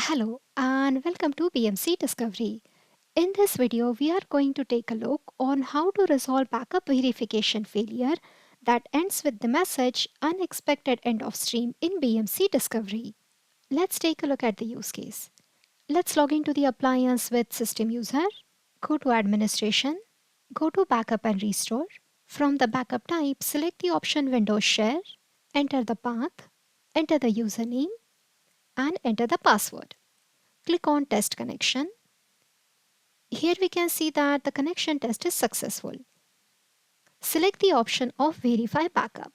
Hello and welcome to BMC Discovery. In this video, we are going to take a look on how to resolve backup verification failure that ends with the message unexpected end of stream in BMC Discovery. Let's take a look at the use case. Let's log into the appliance with system user, go to administration, go to backup and restore. From the backup type, select the option Windows Share, enter the path, enter the username and enter the password. Click on Test Connection. Here we can see that the connection test is successful. Select the option of Verify Backup.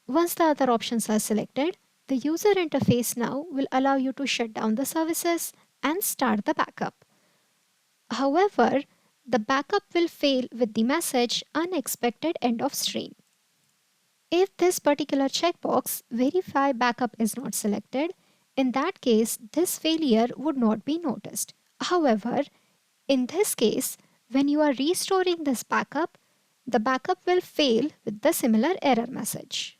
Once the other options are selected, the user interface now will allow you to shut down the services and start the backup. However, the backup will fail with the message Unexpected End of Stream. If this particular checkbox Verify Backup is not selected, in that case, this failure would not be noticed. However, in this case, when you are restoring this backup, the backup will fail with the similar error message.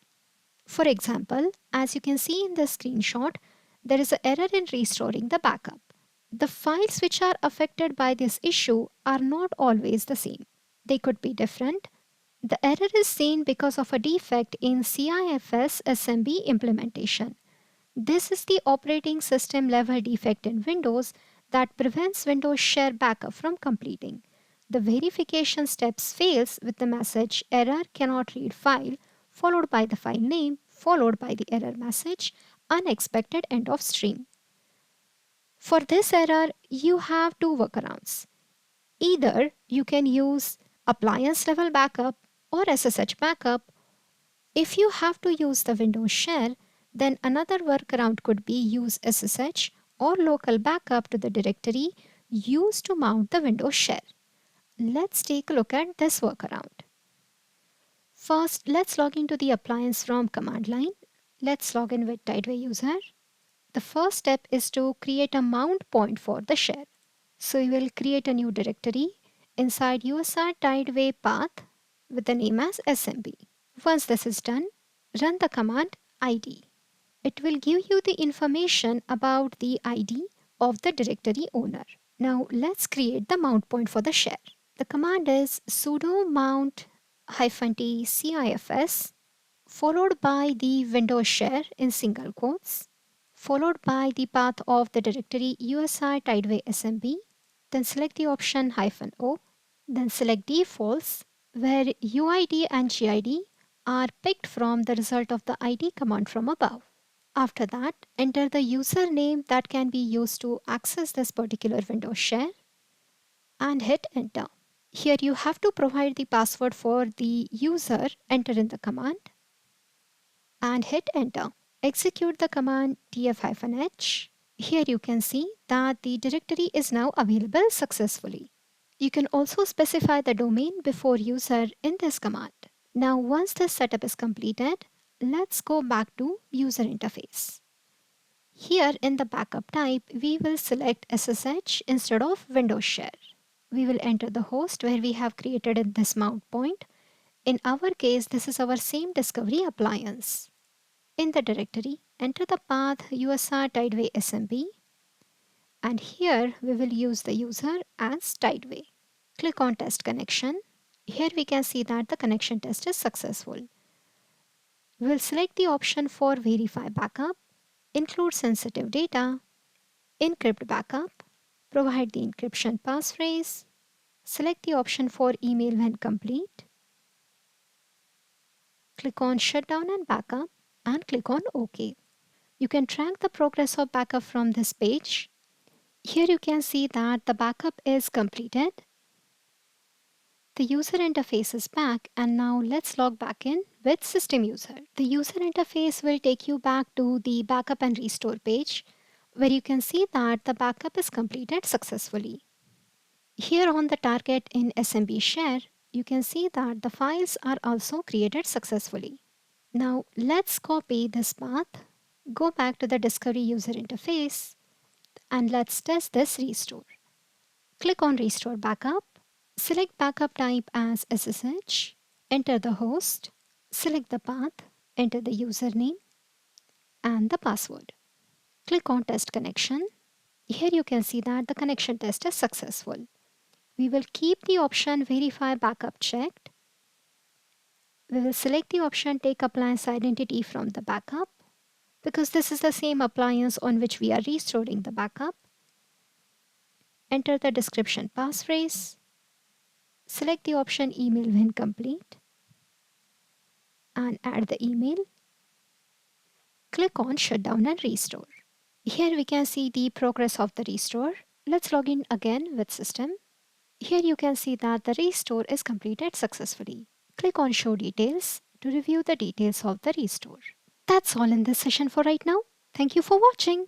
For example, as you can see in the screenshot, there is an error in restoring the backup. The files which are affected by this issue are not always the same. They could be different. The error is seen because of a defect in CIFS SMB implementation. This is the operating system level defect in Windows that prevents Windows Share backup from completing. The verification steps fails with the message error cannot read file followed by the file name followed by the error message unexpected end of stream. For this error, you have two workarounds. Either you can use appliance level backup or SSH backup. If you have to use the Windows Share, then another workaround could be use SSH or local backup to the directory used to mount the Windows Share. Let's take a look at this workaround. First, let's log into the appliance from command line. Let's log in with Tideway user. The first step is to create a mount point for the share. So you will create a new directory inside USR Tideway path with the name as SMB. Once this is done, run the command id. It will give you the information about the ID of the directory owner. Now let's create the mount point for the share. The command is sudo mount -t cifs followed by the Windows Share in single quotes, followed by the path of the directory USR Tideway SMB, then select the option -o, then select defaults where UID and GID are picked from the result of the ID command from above. After that, enter the username that can be used to access this particular Windows Share and hit enter. Here you have to provide the password for the user, enter in the command and hit enter. Execute the command df-h. Here you can see that the directory is now available successfully. You can also specify the domain before user in this command. Now once this setup is completed, let's go back to user interface. Here in the backup type, we will select SSH instead of Windows Share. We will enter the host where we have created in this mount point. In our case, this is our same Discovery appliance. In the directory, enter the path USR Tideway SMB and here we will use the user as Tideway. Click on Test Connection. Here we can see that the connection test is successful. We will select the option for Verify Backup, include sensitive data, encrypt backup, provide the encryption passphrase, select the option for email when complete, click on Shutdown and Backup and click on OK. You can track the progress of backup from this page. Here you can see that the backup is completed. The user interface is back and now let's log back in with system user. The user interface will take you back to the backup and restore page where you can see that the backup is completed successfully. Here on the target in SMB share, you can see that the files are also created successfully. Now let's copy this path, go back to the Discovery user interface and let's test this restore. Click on Restore Backup. Select backup type as SSH, enter the host, select the path, enter the username and the password. Click on Test Connection. Here you can see that the connection test is successful. We will keep the option Verify Backup checked. We will select the option Take Appliance Identity from the backup, because this is the same appliance on which we are restoring the backup. Enter the description passphrase. Select the option Email when complete and add the email. Click on Shutdown and Restore. Here we can see the progress of the restore. Let's log in again with System. Here you can see that the restore is completed successfully. Click on Show Details to review the details of the restore. That's all in this session for right now. Thank you for watching.